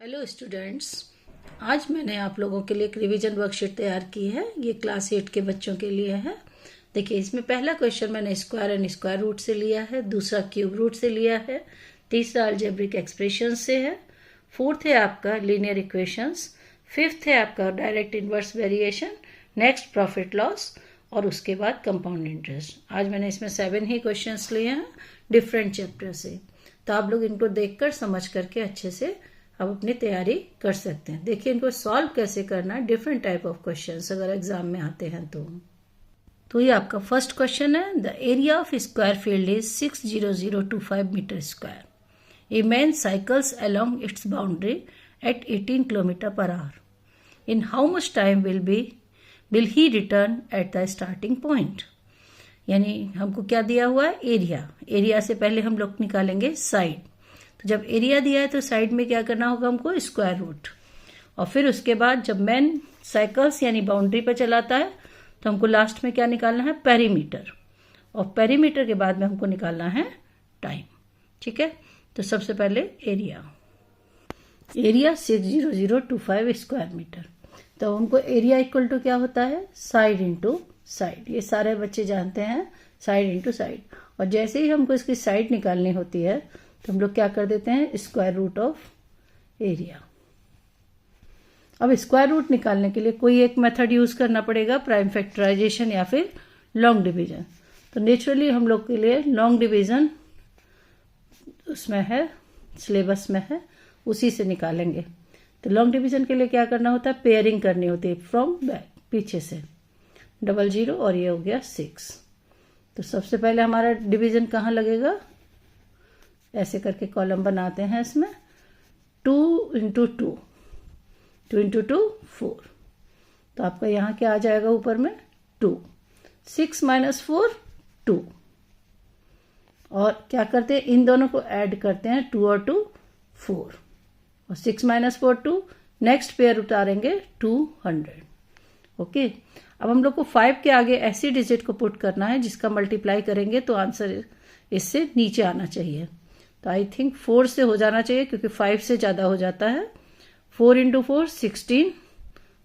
Hello students, आज मैंने आप लोगों के लिए एक रिवीजन वर्कशीट तैयार की है। ये क्लास 8 के बच्चों के लिए है। देखिए, इसमें पहला क्वेश्चन मैंने स्क्वायर एंड स्क्वायर रूट से लिया है, दूसरा क्यूब रूट से लिया है, तीसरा अलजेब्रिक एक्सप्रेशन से है, फोर्थ है आपका लीनियर इक्वेशंस, फिफ्थ है आपका direct inverse variation, next profit loss और उसके बाद कंपाउंड इंटरेस्ट। आज मैंने इसमें 7 ही क्वेश्चंस लिए हैं डिफरेंट चैप्टर से, तो आप लोग इनको देखकर समझ करके अच्छे से आप अपनी तैयारी कर सकते हैं। देखिए, इनको सॉल्व कैसे करना है, डिफरेंट टाइप ऑफ क्वेश्चंस अगर एग्जाम में आते हैं तो ये आपका फर्स्ट क्वेश्चन है। The area of square field is 60025 metre square. A man cycles along its boundary at 18 kilometre per hour. In how much time will he return at the starting point. यानी हमको क्या दिया हुआ है, area से पहले हम लोग निकालेंगे साइड। तो जब एरिया दिया है तो साइड में क्या करना होगा हमको, स्क्वायर रूट। और फिर उसके बाद जब मैन साइकिल्स यानी बाउंड्री पर चलाता है तो हमको लास्ट में क्या निकालना है, पेरीमीटर। और पेरीमीटर के बाद में हमको निकालना है टाइम। ठीक है, तो सबसे पहले एरिया 60025 स्क्वायर मीटर। तो हमको एरिया इक्वल टू क्या होता है, साइड इंटू साइड। ये सारे बच्चे जानते हैं, साइड इंटू साइड। और जैसे ही हमको इसकी साइड निकालनी होती है तो हम लोग क्या कर देते हैं, स्क्वायर रूट ऑफ एरिया। अब स्क्वायर रूट निकालने के लिए कोई एक मेथड यूज करना पड़ेगा, प्राइम फैक्टराइजेशन या फिर लॉन्ग डिवीजन। तो नेचुरली हम लोग के लिए लॉन्ग डिवीजन उसमें है, सिलेबस में है, उसी से निकालेंगे। तो लॉन्ग डिवीजन के लिए क्या करना होता है, पेयरिंग करनी होती है फ्रॉम बैक, पीछे से 00 और ये हो गया 6। तो सबसे पहले हमारा डिवीजन कहाँ लगेगा, ऐसे करके कॉलम बनाते हैं इसमें। 2 इंटू 2, 2 इंटू 2 4। तो आपका यहाँ क्या आ जाएगा ऊपर में 2। 6 माइनस 4 2। और क्या करते हैं, इन दोनों को ऐड करते हैं, 2 और 2 4 और 6 माइनस 4 2। नेक्स्ट पेयर उतारेंगे 200। ओके, अब हम लोग को 5 के आगे ऐसी डिजिट को पुट करना है जिसका मल्टीप्लाई करेंगे तो आंसर इससे नीचे आना चाहिए। तो आई थिंक 4 से हो जाना चाहिए क्योंकि 5 से ज्यादा हो जाता है। 4 इंटू 4 16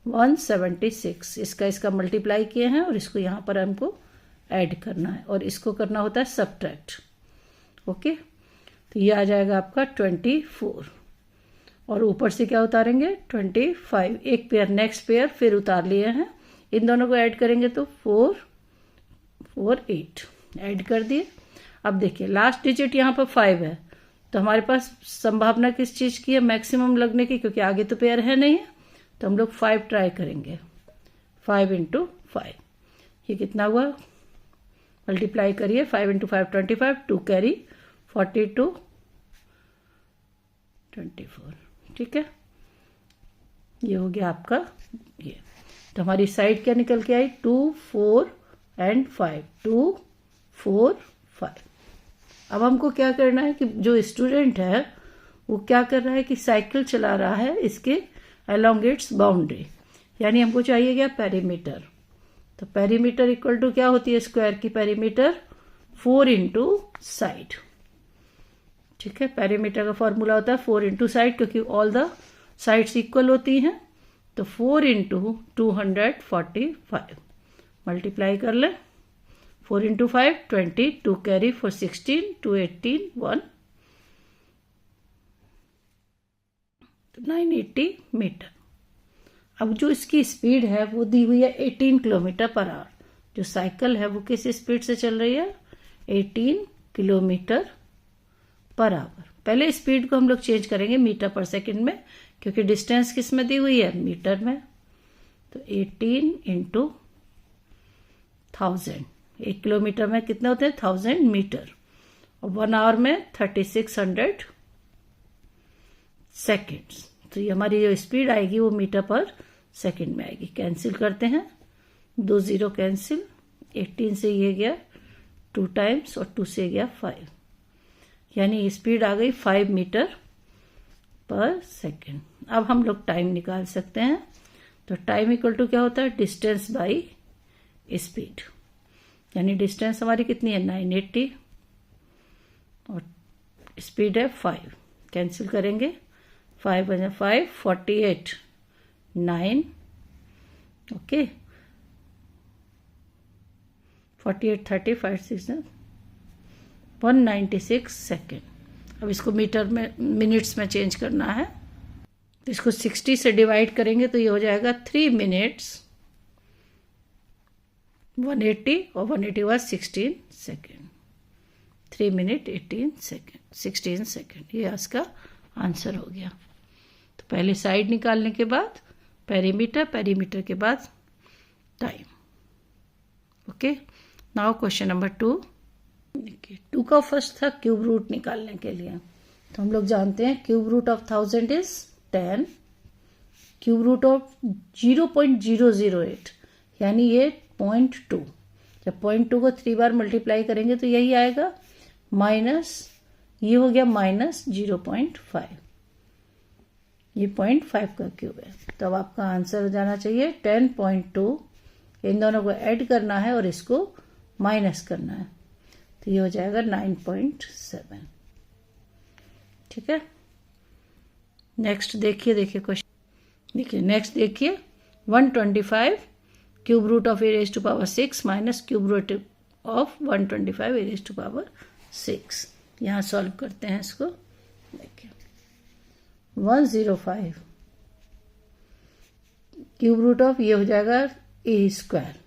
176। इसका मल्टीप्लाई किए हैं और इसको यहां पर हमको ऐड करना है और इसको करना होता है सब्ट्रैक्ट। ओके, तो ये आ जाएगा आपका 24 और ऊपर से क्या उतारेंगे 25। एक पेयर नेक्स्ट पेयर फिर उतार लिए हैं, इन दोनों को ऐड करेंगे तो 4 4 8 ऐड कर दिए। अब देखिए लास्ट डिजिट यहाँ पर 5 है, तो हमारे पास संभावना किस चीज की है, मैक्सिमम लगने की, क्योंकि आगे तो पेयर है नहीं है। तो हम लोग 5 ट्राई करेंगे। 5 इंटू 5, ये कितना हुआ, मल्टीप्लाई करिए। 5 इंटू 5 25, 2 कैरी 42 24। ठीक है, ये हो गया आपका ये। तो हमारी साइड क्या निकल के आई, 2 4 एंड 5, 2 4 5। अब हमको क्या करना है कि जो स्टूडेंट है वो क्या कर रहा है कि साइकिल चला रहा है इसके अलोंग इट्स बाउंड्री, यानी हमको चाहिए क्या, पेरीमीटर। तो पेरीमीटर इक्वल टू क्या होती है, स्क्वायर की पेरीमीटर 4 इंटू साइड। ठीक है, पेरीमीटर का फॉर्मूला होता है 4 इंटू साइड, क्योंकि ऑल द साइड्स इक्वल होती हैं। तो 4 इंटू 245 मल्टीप्लाई कर ले। 4 इंटू 5 20, 2 कैरी for 16, 2 18 1, 980 मीटर। अब जो इसकी स्पीड है वो दी हुई है 18 किलोमीटर पर आवर। जो साइकिल है वो किस स्पीड से चल रही है, 18 किलोमीटर पर आवर। पहले स्पीड को हम लोग चेंज करेंगे मीटर पर सेकेंड में, क्योंकि डिस्टेंस किस में दी हुई है, मीटर में। तो 18 इंटू 1000, 1 किलोमीटर में कितने होते हैं, 1000 मीटर। और 1 आवर में 3600 सेकेंड्स। तो ये हमारी जो स्पीड आएगी वो मीटर पर सेकेंड में आएगी। कैंसिल करते हैं, 2 0 कैंसिल। 18 से ये गया 2 टाइम्स और 2 से गया 5, यानी स्पीड आ गई 5 मीटर पर सेकेंड। अब हम लोग टाइम निकाल सकते हैं। तो टाइम इक्वल टू क्या होता है, डिस्टेंस बाई स्पीड। यानी डिस्टेंस हमारी कितनी है, 980 और स्पीड है 5। कैंसिल करेंगे, 5 बजा 5, 48, 9, ओके, 48, 30, 5, 6, 196 सेकेंड। अब इसको मीटर में मिनट्स में चेंज करना है, तो इसको 60 से डिवाइड करेंगे तो ये हो जाएगा 3 मिनट्स 180, और 180 हुआ 16 सेकेंड, 3 मिनट 18 सेकेंड, 16 सेकेंड। ये इसका आंसर हो गया। तो पहले साइड निकालने के बाद पेरीमीटर, पेरीमीटर के बाद time. Okay, now question number 2। देखिए 2 का फर्स्ट था क्यूब रूट निकालने के लिए। तो हम लोग जानते हैं cube root of 1000 is 10, cube root of 0.008 यानी ये 0.2। जब 0.2 को 3 बार मल्टीप्लाई करेंगे तो यही आएगा, माइनस ये हो गया माइनस 0.5, ये 0.5 का क्यूब है। तो अब आपका आंसर हो जाना चाहिए 10.2। इन दोनों को ऐड करना है और इसको माइनस करना है, तो ये हो जाएगा 9.7। ठीक है, नेक्स्ट देखिए क्वेश्चन। देखिए नेक्स्ट देखिए 125 cube root of a raise to power 6 minus cube root of 125 a raise to power 6। यहाँ सॉल्व करते हैं इसको। देखिए 105 क्यूब रूट ऑफ ये हो जाएगा ए स्क्वायर।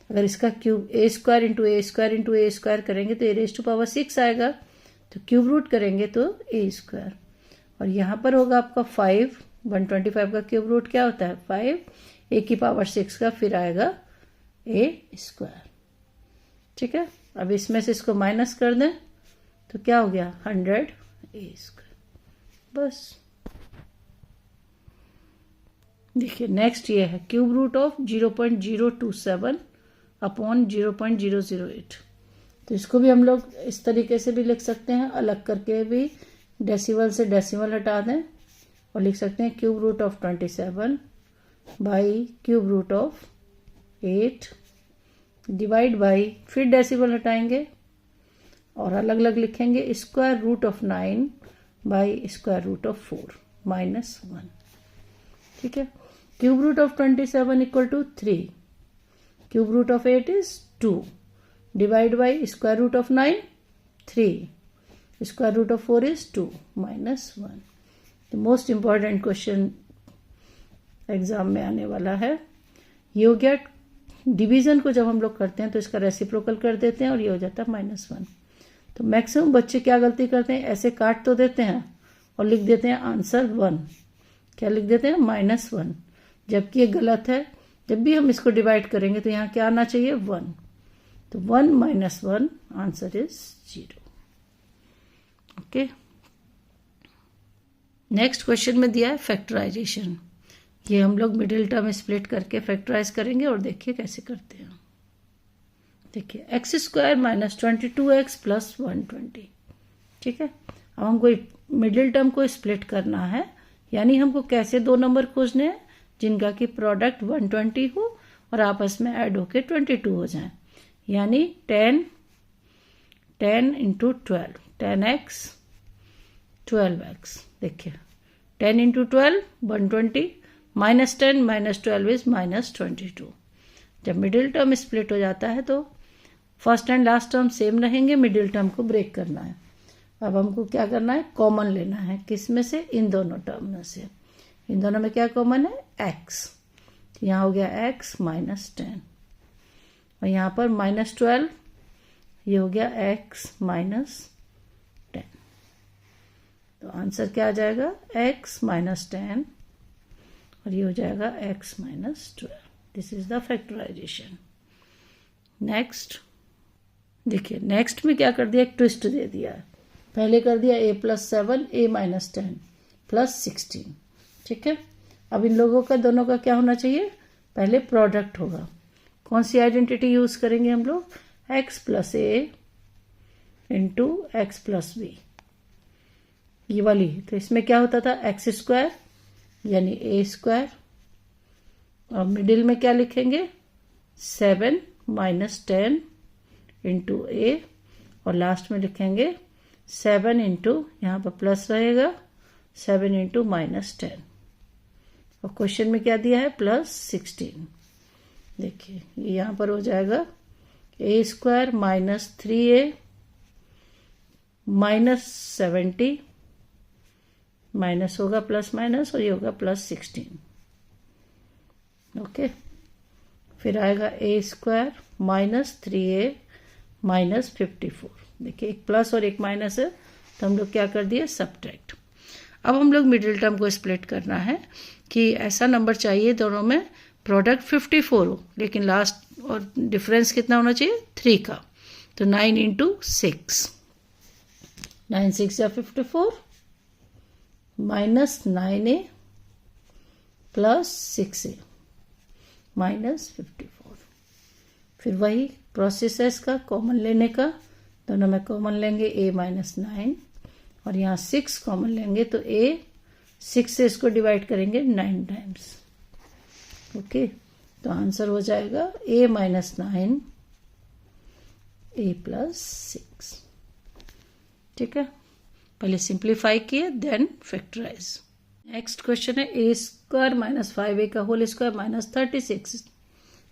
अगर इसका क्यूब ए स्क्वायर इंटू ए स्क्वायर इंटू ए स्क्वायर करेंगे तो ए रेज़ टू पावर 6 आएगा, तो क्यूब रूट करेंगे तो ए स्क्वायर। और यहाँ पर होगा आपका 5, 125 का क्यूब रूट क्या होता है 5, ए की पावर 6 का फिर आएगा ए स्क्वायर। ठीक है, अब इसमें से इसको माइनस कर दें तो क्या हो गया 100 ए स्क्वायर, बस। देखिए नेक्स्ट ये है क्यूब रूट ऑफ 0.027 अपॉन 0.008। तो इसको भी हम लोग इस तरीके से भी लिख सकते हैं, अलग करके भी डेसिमल से डेसिमल हटा दें और लिख सकते हैं cube root of 27 by cube root of 8 divide by, फिर डेसिमल हटाएंगे और अलग अलग लिखेंगे square root of 9 by square root of 4 minus 1। ठीक है, cube root of 27 equal to 3, cube root of 8 is 2 divide by square root of 9 3, square root of 4 is 2 minus 1। The most important question exam में आने वाला है। ये हो गया division को जब हम लोग करते हैं तो इसका रेसिप्रोकल कर देते हैं और ये हो जाता है -1। तो मैक्सिमम बच्चे क्या गलती करते हैं, ऐसे काट तो देते हैं और लिख देते हैं आंसर 1, क्या लिख देते हैं -1, जबकि ये गलत है। जब भी हम इसको डिवाइड करेंगे तो यहाँ क्या आना चाहिए 1, तो 1 - 1 answer is 0। Okay, next question में दिया है फैक्टराइजेशन। ये हम लोग मिडिल टर्म स्प्लिट करके फैक्टराइज करेंगे और देखिए कैसे करते हैं। देखिए x² - 22x + 120। ठीक है, अब हमको मिडिल टर्म को स्प्लिट करना है, यानी हमको कैसे दो नंबर खोजने हैं जिनका कि प्रोडक्ट 120 हो और आपस में ऐड होके 22 हो जाए, यानी 10 × 12 10x 12x। देखिए 10 × 12 120 -10 - 12 इज -22। जब मिडिल टर्म स्प्लिट हो जाता है तो first and last term same रहेंगे, मिडिल टर्म को ब्रेक करना है। अब हमको क्या करना है, कॉमन लेना है, किस में से, इन दोनों टर्म में से। इन दोनों में क्या कॉमन है, x। तो यहाँ हो गया x -10 और यहाँ पर -12, ये हो गया x -10। तो आंसर क्या आ जाएगा x -10 और ये हो जाएगा x -12। This is the factorisation. Next देखिए, नेक्स्ट में क्या कर दिया, एक ट्विस्ट दे दिया है। पहले कर दिया a + 7 a - 10 + 16। ठीक है, अब इन लोगों का दोनों का क्या होना चाहिए, पहले प्रोडक्ट होगा। कौन सी आइडेंटिटी यूज करेंगे हम लोग, x + a × x + b, ये वाली। तो इसमें क्या होता था x² यानी a² और मिडिल में क्या लिखेंगे 7 - 10 × a और लास्ट में लिखेंगे 7 × यहाँ पर प्लस रहेगा 7 इंटू -10, और क्वेश्चन में क्या दिया है +16। देखिए ये यहाँ पर हो जाएगा a² -3a -70 माइनस होगा प्लस माइनस, और ये होगा +16। ओके, फिर आएगा a² -3a -54। देखिए एक प्लस और एक माइनस है, तो हम लोग क्या कर दिए सब्ट्रैक्ट। अब हम लोग मिडिल टर्म को स्प्लिट करना है कि ऐसा नंबर चाहिए दोनों में प्रोडक्ट 54 हो, लेकिन लास्ट और डिफरेंस कितना होना चाहिए 3 का। तो 9 इंटू 6, 9 6 या 54 -9a +6a -54। फिर वही प्रोसेस है इसका कॉमन लेने का, दोनों में कॉमन लेंगे a -9, और यहाँ 6 कॉमन लेंगे तो a 6 से इसको डिवाइड करेंगे 9 टाइम्स। ओके, तो आंसर हो जाएगा a -9 a +6। ठीक है, पहले सिंप्लीफाई किए देन फैक्टराइज। नेक्स्ट क्वेश्चन है a² -5a का होल स्क्वायर -36,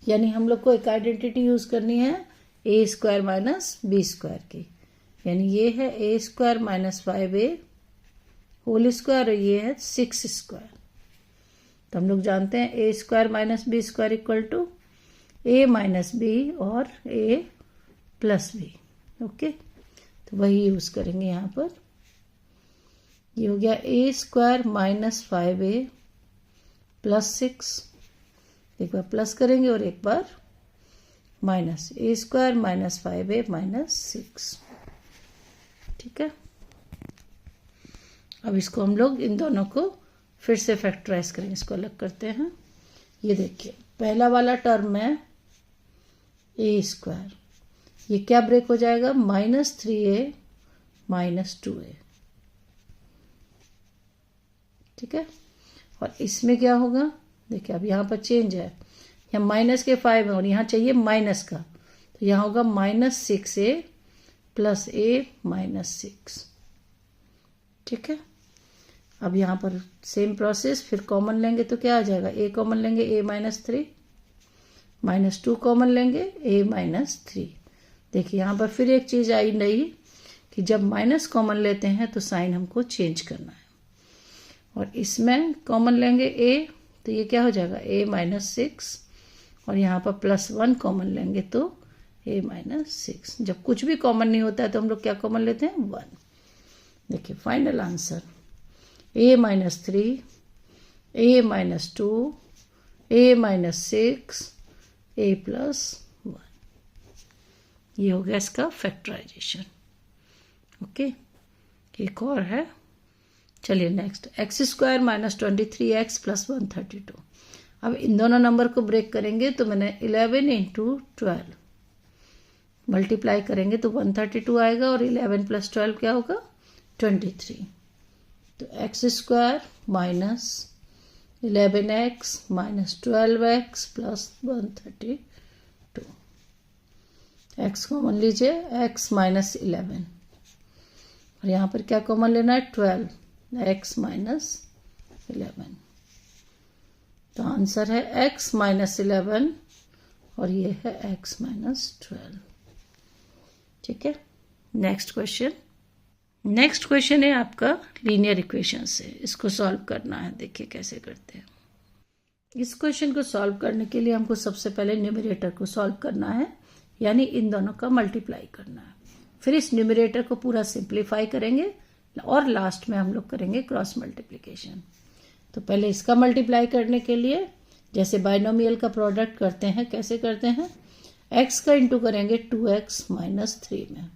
यानी हम लोग को एक आइडेंटिटी यूज करनी है a² -b² की, यानी ये है a² -5a होल स्क्वायर और ये है 6²। तो हम लोग जानते हैं a² -b² equal to a - b और a + b। ओके, तो वही यूज करेंगे यहाँ पर। ये हो गया a² -5a +6, एक बार प्लस करेंगे और एक बार माइनस, a² -5a -6। ठीक है, अब इसको हम लोग इन दोनों को फिर से फैक्टराइज करेंगे, इसको अलग करते हैं। ये देखिए पहला वाला टर्म है a², ये क्या ब्रेक हो जाएगा -3a -2a। ठीक है, और इसमें क्या होगा देखिए, अब यहाँ पर चेंज है, यहाँ -5 है और यहाँ चाहिए माइनस का, तो यहाँ होगा -6a + a -6। ठीक है, अब यहाँ पर सेम प्रोसेस, फिर कॉमन लेंगे तो क्या आ जाएगा, a कॉमन लेंगे a -3, -2 कॉमन लेंगे a -3। देखिए यहाँ पर फिर एक चीज आई नई कि जब माइनस कॉमन लेते हैं तो साइन हमको चेंज करना है, और इसमें कॉमन लेंगे a, तो ये क्या हो जाएगा a -6, और यहाँ पर +1 कॉमन लेंगे तो a -6। जब कुछ भी कॉमन नहीं होता है तो हम लोग क्या कॉमन लेते हैं 1। देखिए final answer a -3 a -2 a -6 a +1। ये हो गया इसका फैक्टराइजेशन। ओके, एक और है, चलिए नेक्स्ट x² -23x + 132। अब इन दोनों नंबर को ब्रेक करेंगे तो मैंने 11 इंटू 12 मल्टीप्लाई करेंगे तो 132 आएगा, और 11 + 12 क्या होगा 23। तो x² -11x -12x + 132, x common लीजिए x -11, और यहाँ पर क्या कॉमन लेना है 12, x -11। तो आंसर है x -11 और ये है x -12। ठीक है, नेक्स्ट क्वेश्चन है आपका लीनियर इक्वेशन से, इसको सॉल्व करना है। देखिए कैसे करते हैं। इस क्वेश्चन को सॉल्व करने के लिए हमको सबसे पहले न्यूमरेटर को सॉल्व करना है, यानी इन दोनों का मल्टीप्लाई करना है। फिर इस न्यूमरेटर को पूरा सिंप्लीफाई करेंगे और लास्ट में हम लोग करेंगे क्रॉस मल्टीप्लिकेशन। तो पहले इसका मल्टीप्लाई करने के लिए जैसे बाइनोमियल का प्रोडक्ट करते हैं, कैसे करते हैं, x का इंटू करेंगे 2x - 3 में,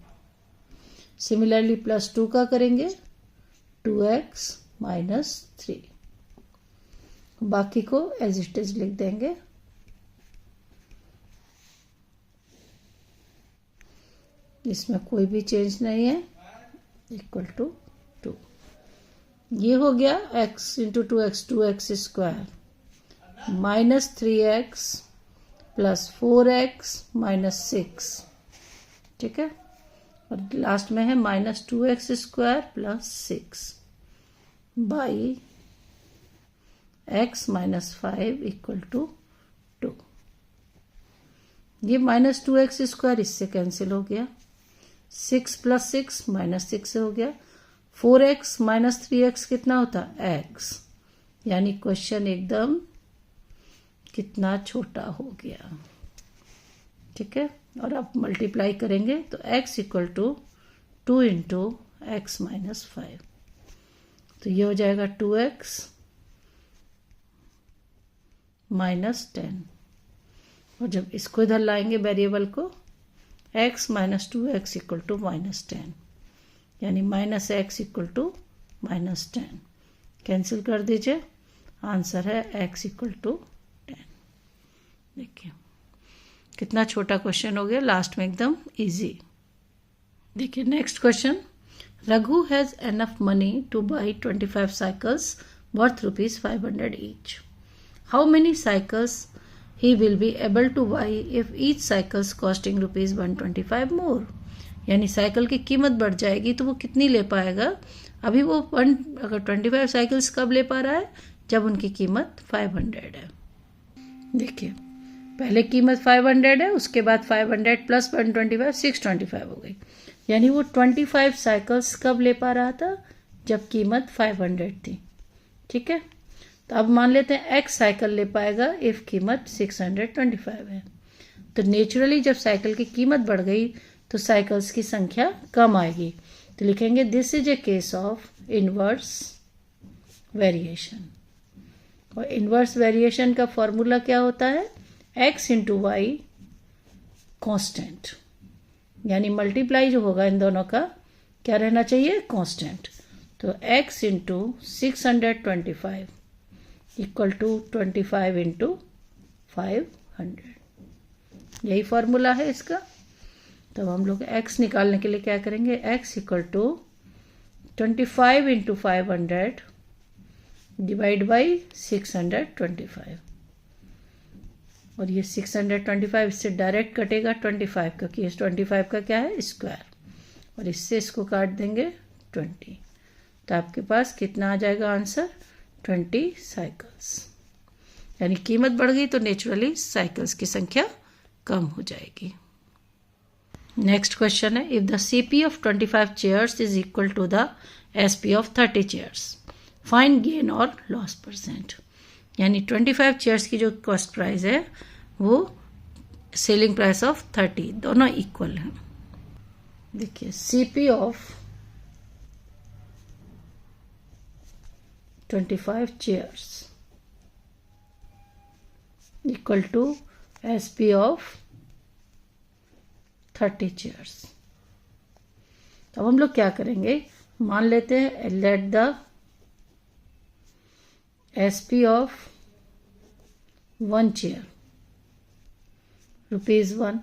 सिमिलरली +2 का करेंगे 2x - 3, बाकी को एज इट इज लिख देंगे। इसमें कोई भी चेंज नहीं है, इक्वल टू 2। ये हो गया x into 2x 2x² -3x + 4x - 6। ठीक है, और लास्ट में है -2x² + 6 by x minus 5 equal to 2। ये माइनस 2x स्क्वायर इससे कैंसिल हो गया, 6 प्लस 6 माइनस 6 से हो गया, 4x माइनस 3x कितना होता है x, यानी क्वेश्चन एकदम कितना छोटा हो गया। ठीक है, और अब मल्टीप्लाई करेंगे तो x equal to 2 into x minus 5, तो ये हो जाएगा 2x माइनस 10। और जब इसको इधर लाएंगे वेरिएबल को, x minus 2x equal to minus 10, यानी minus x equal to minus 10। Cancel कर दीजिए, आंसर है x इक्वल टू 10। देखिए कितना छोटा क्वेश्चन हो गया, लास्ट में एकदम इजी। देखिए next question, Raghu has enough money two by 25 cycles worth ₹500 each. How many cycles he will be able to buy if each cycles costing ₹125 more। यानी साइकिल की कीमत बढ़ जाएगी तो वो कितनी ले पाएगा। अभी वो अगर 25 साइकिल्स कब ले पा रहा है, जब उनकी कीमत 500 है। देखिए पहले कीमत 500 है, उसके बाद 500 प्लस 125 625 हो गई, यानी वो 25 साइकिल्स कब ले पा रहा था, जब कीमत 500 थी। ठीक है, तो अब मान लेते हैं x साइकिल ले पाएगा इफ कीमत 625 है। तो नेचुरली जब साइकिल की कीमत बढ़ गई तो साइकिल्स की संख्या कम आएगी, तो लिखेंगे this is a case of inverse variation. और इनवर्स वेरिएशन का फॉर्मूला क्या होता है, x इंटू वाई कॉन्स्टेंट, यानी मल्टीप्लाई जो होगा इन दोनों का क्या रहना चाहिए, कॉन्स्टेंट। तो x into 625 equal to 25 into 500, यही फॉर्मूला है इसका। तो हम लोग x निकालने के लिए क्या करेंगे, x equal to 25 into 500 divide by 625, और ये 625 इससे डायरेक्ट कटेगा 25, क्योंकि इस 25 का क्या है, स्क्वायर, और इससे इसको काट देंगे 20, तो आपके पास कितना आ जाएगा आंसर, 20 साइकिल्स। यानी कीमत बढ़ गई तो नेचुरली साइकिल्स की संख्या कम हो जाएगी। नेक्स्ट क्वेश्चन है, if the CP of 25 chairs is equal to the SP of 30 chairs, find gain और लॉस परसेंट। यानी 25 चेयर्स की जो कॉस्ट प्राइस है वो सेलिंग प्राइस ऑफ 30, दोनों इक्वल हैं। देखिए CP of 25 chairs equal to SP of 30 chairs। अब हम लोग क्या करेंगे, मान लेते हैं let the SP of 1 chair ₹1,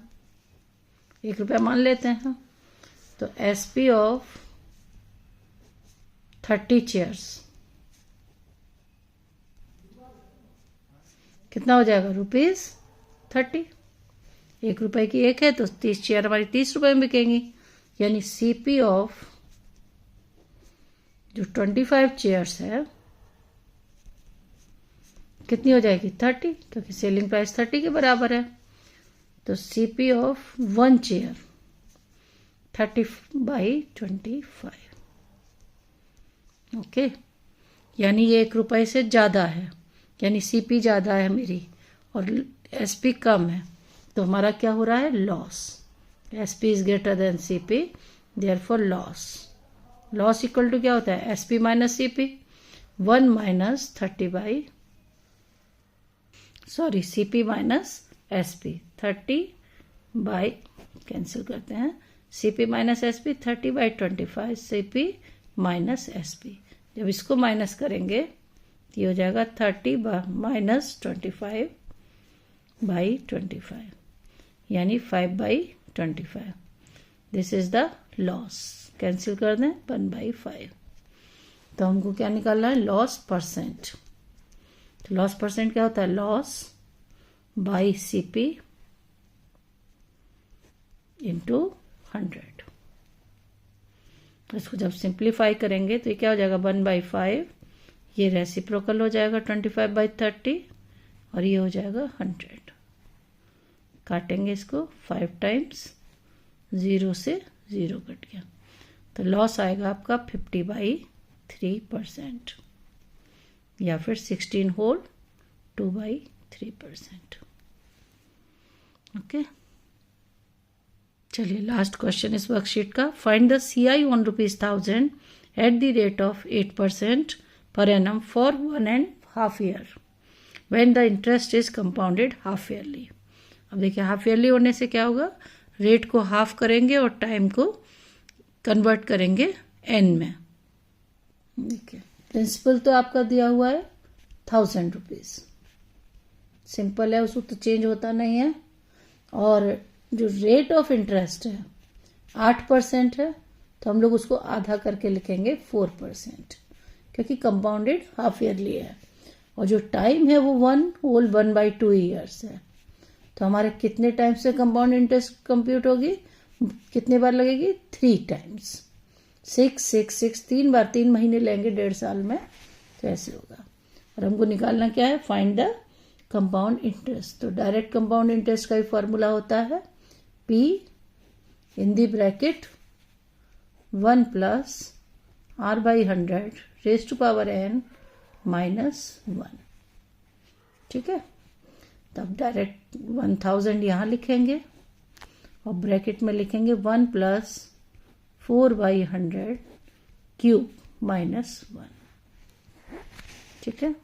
₹1 मान लेते हैं। तो SP of 30 chairs कितना हो जाएगा, ₹30। ₹1 की एक है तो 30 चेयर हमारी ₹30 में बिकेंगी, यानी सीपी ऑफ जो 25 चेयर्स है कितनी हो जाएगी, 30, क्योंकि सेलिंग प्राइस 30 के बराबर है। तो सीपी ऑफ 1 चेयर 30/25, ओके, यानी ये ₹1 से ज़्यादा है, यानी सीपी ज़्यादा है मेरी और एसपी कम है, तो हमारा क्या हो रहा है, loss. SP is greater than CP, therefore loss. Loss equal to क्या होता है, SP minus CP, 1 minus 30 CP minus SP, 30 cancel करते हैं, CP minus SP 30/25 CP minus SP. जब इसको माइनस करेंगे ये हो जाएगा 30 माइनस 25/25, यानी 5/25। This is the loss, cancel कर दें 1/5। तो हमको क्या निकालना है, लॉस परसेंट। तो लॉस परसेंट क्या होता है, लॉस बाई सीपी इंटू 100। इसको जब सिंप्लीफाई करेंगे तो ये क्या हो जाएगा, 1/5 ये रेसिप्रोकल हो जाएगा 25/30 और ये हो जाएगा 100। काटेंगे इसको 5 टाइम्स, 0 से 0 कट गया, तो लॉस आएगा आपका 50/3% या फिर 16 होल 2/3%। ओके, चलिए लास्ट क्वेश्चन इस वर्कशीट का। Find the CI on ₹1000 at the rate of 8% per annum for 1.5 year when the interest is compounded half yearly. अब देखिए हाफ ईयरली होने से क्या होगा, रेट को हाफ करेंगे और टाइम को कन्वर्ट करेंगे एन में। देखिए प्रिंसिपल तो आपका दिया हुआ है 1000 रुपीज, सिंपल है, उसको तो चेंज होता नहीं है। और जो रेट ऑफ इंटरेस्ट है 8% है, तो हम लोग उसको आधा करके लिखेंगे 4%, क्योंकि कंपाउंडेड हाफ ईयरली है। और जो टाइम है वो 1/2 ईयर्स है, तो हमारे कितने टाइम से कंपाउंड इंटरेस्ट कंप्यूट होगी, कितने बार लगेगी, 3 टाइम्स, 6 6 6, 3 बार, 3 महीने लेंगे 1.5 साल में, तो ऐसे होगा। और हमको निकालना क्या है, फाइंड द कंपाउंड इंटरेस्ट। तो डायरेक्ट कंपाउंड इंटरेस्ट का ही फॉर्मूला होता है P in the bracket 1 + R/100 raise to power n -1। ठीक है, तब डायरेक्ट 1000 यहाँ लिखेंगे और ब्रैकेट में लिखेंगे 1 + 4/100 क्यूब -1। ठीक है,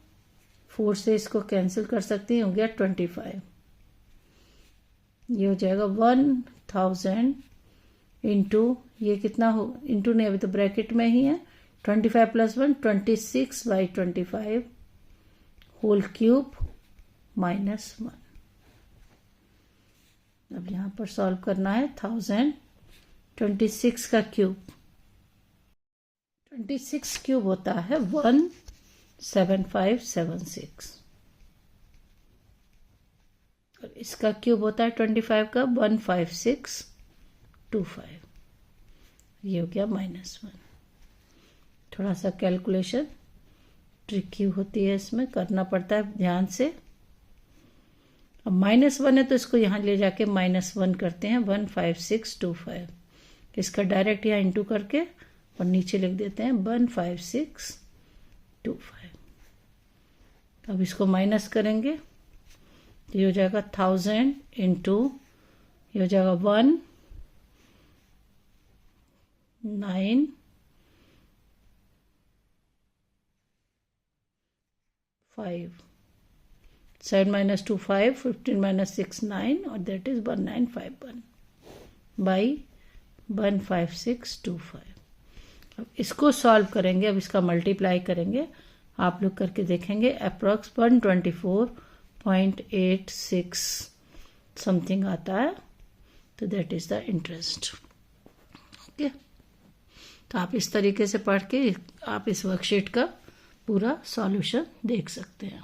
4 से इसको कैंसिल कर सकते हैं, हो गया 25। ये हो जाएगा 1000 इंटू, ये कितना हो, इंटू नहीं अभी तो ब्रैकेट में ही है, 25 + 1 26/25 होल क्यूब -1। अब यहाँ पर सॉल्व करना है 1000, 26 का क्यूब, 26 क्यूब होता है 17576, और इसका क्यूब होता है 25 का 15625। ये हो गया -1। थोड़ा सा कैलकुलेशन ट्रिकी होती है, इसमें करना पड़ता है ध्यान से। अब -1 है तो इसको यहाँ ले जाके -1 करते हैं, 15625। इसका डायरेक्ट यहाँ इंटू करके और नीचे लिख देते हैं 15625। अब इसको माइनस करेंगे तो ये हो जाएगा 1000 इंटू, ये हो जाएगा 195, 7 - 2 5, 15 - 6 9, और दैट इज 1951 बाई 15625। अब इसको सॉल्व करेंगे, अब इसका मल्टीप्लाई करेंगे, आप लोग करके देखेंगे, अप्रॉक्स 124.86 समथिंग आता है, तो that is the interest. Okay, तो आप इस तरीके से पढ़ के आप इस वर्कशीट का पूरा सॉल्यूशन देख सकते हैं।